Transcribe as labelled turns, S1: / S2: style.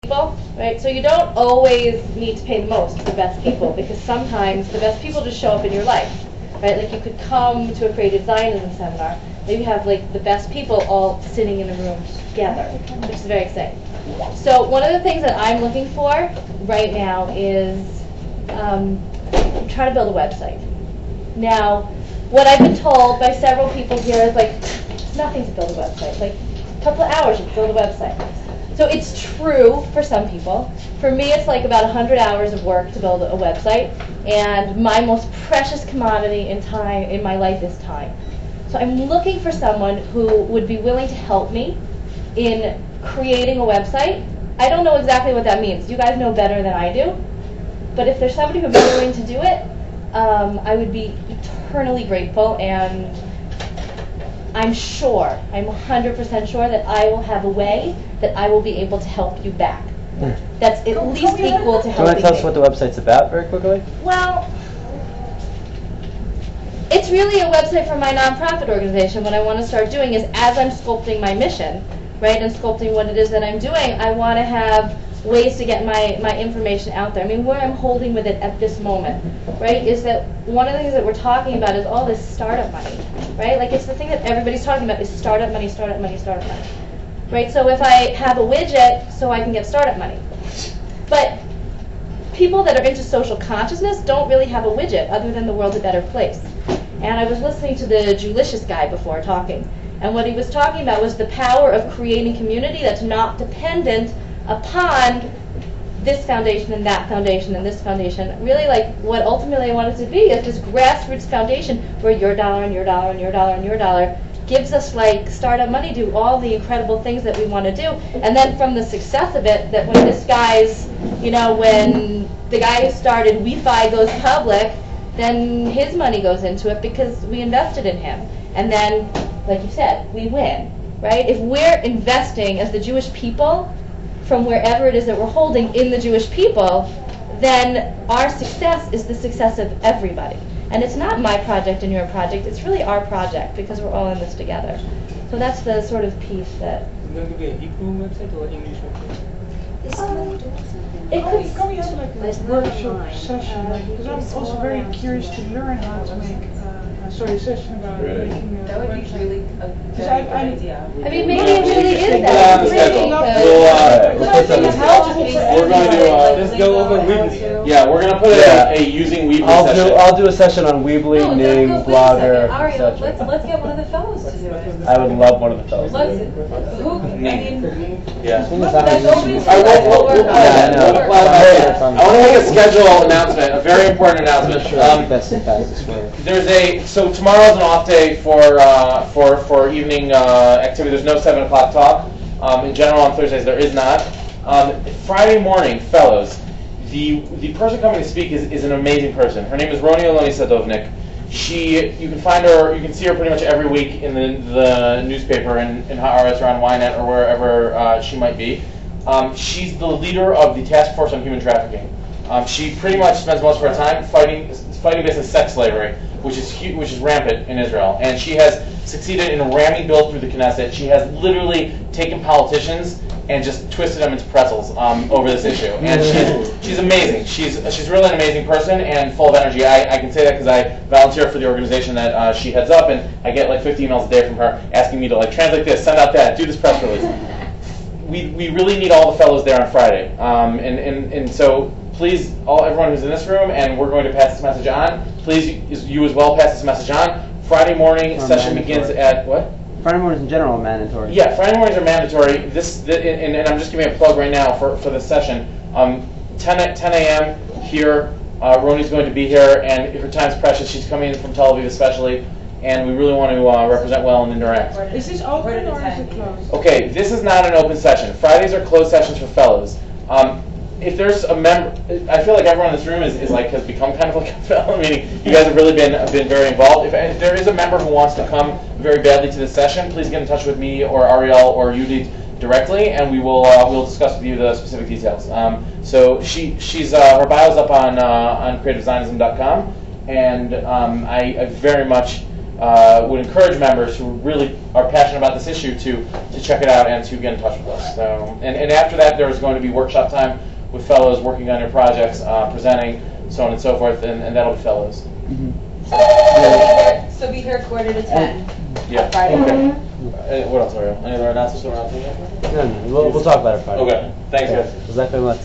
S1: people, right? So you don't always need to pay the most for best people, because sometimes the best people just show up in your life, right? Like you could come to a Creative Zionism seminar, maybe have like the best people all sitting in a room together, which is very exciting. So one of the things that I'm looking for right now is trying to build a website. Now, what I've been told by several people here is like, it's nothing to build a website. Like a couple of hours you can build a website. So it's true for some people. For me, it's like about 100 hours of work to build a website, and my most precious commodity in time in my life is time. So I'm looking for someone who would be willing to help me in creating a website. I don't know exactly what that means. You guys know better than I do. But if there's somebody who would be willing to do it, I would be eternally grateful, and I'm 100% sure that I will have a way that I will be able to help you back. That's at least equal to helping me.
S2: Do you want to tell us what the website's about very quickly?
S1: Well, it's really a website for my nonprofit organization. What I want to start doing is, as I'm sculpting my mission, right, and sculpting what it is that I'm doing, I want to have ways to get my information out there. I mean, where I'm holding with it at this moment, right, is that one of the things that we're talking about is all this startup money, right? Like, it's the thing that everybody's talking about is startup money, startup money, startup money, right? So if I have a widget, so I can get startup money. But people that are into social consciousness don't really have a widget other than the world's a better place. And I was listening to the Julicious guy before talking, and what he was talking about was the power of creating community that's not dependent upon this foundation and that foundation and this foundation. Really, like, what ultimately I want it to be is this grassroots foundation where your dollar and your dollar and your dollar and your dollar gives us, like, startup money, do all the incredible things that we want to do. And then from the success of it, that when this guy's, you know, when the guy who started WeFi goes public, then his money goes into it because we invested in him. And then, like you said, we win, right? If we're investing as the Jewish people from wherever it is that we're holding in the Jewish people, then our success is the success of everybody. And it's not my project and your project, it's really our project, because we're all in this together. So that's the sort of piece that...
S3: Is it going to be a Hebrew website or an English website?
S1: It could...
S4: Can we have like a workshop session? Because I'm also very curious to learn how to make a session about making a
S5: That would be
S4: website.
S5: really a very good idea.
S1: I mean, maybe it really is that.
S6: We're going to
S3: Let's go over Weebly.
S6: yeah, we're going to put a using Weebly session.
S2: I'll do a session on Weebly, Ning, Blogger, etc.
S5: Let's get one of the fellows to do it.
S2: I would love one of the fellows.
S6: Yeah.
S5: That's open to
S6: I
S5: work on.
S6: want to make a schedule announcement, a very important announcement.
S2: Best and fastest way.
S6: So tomorrow's an off day for evening activity. There's no 7 o'clock talk. In general, on Thursdays there is not. Friday morning, fellows, the person coming to speak is an amazing person. Her name is Roni Eloni Sadovnik. You can find her, you can see her pretty much every week in the newspaper in Haaretz or on Ynet or wherever she might be. She's the leader of the task force on human trafficking. She pretty much spends most of her time fighting against sex slavery, which is rampant in Israel. And she has succeeded in ramming bills through the Knesset. She has literally taken politicians and just twisted them into pretzels over this issue. And she's amazing. She's really an amazing person and full of energy. I can say that because I volunteer for the organization that she heads up, and I get like 50 emails a day from her asking me to like translate this, send out that, do this press release. We really need all the fellows there on Friday. And so please, everyone who's in this room, and we're going to pass this message on, please, you as well, pass this message on. Friday morning session begins at what?
S2: Friday mornings in general are mandatory.
S6: Yeah, Friday mornings are mandatory. And I'm just giving a plug right now for this session. 10 a.m. here. Roni's going to be here, and her time's precious. She's coming in from Tel Aviv especially, and we really want to represent well and interact.
S4: Is this open or is it closed?
S6: Okay, this is not an open session. Fridays are closed sessions for fellows. If there's a member, I feel like everyone in this room has become kind of like a fellow. Meaning, you guys have really been very involved. If there is a member who wants to come very badly to this session, please get in touch with me or Ariel or Yudit directly, and we'll discuss with you the specific details. So she's her bio's up on CreativeZionsim.com, and I very much would encourage members who really are passionate about this issue to check it out and to get in touch with us. So, and after that, there's going to be workshop time with fellows working on your projects, presenting, so on and so forth, and that'll be fellows.
S5: So be here 9:45.
S6: Yeah.
S5: Friday.
S6: Okay. What else are you? Any other announcements around here?
S2: No, we'll talk about it Friday.
S6: Okay. Thanks, guys.
S2: Exactly what.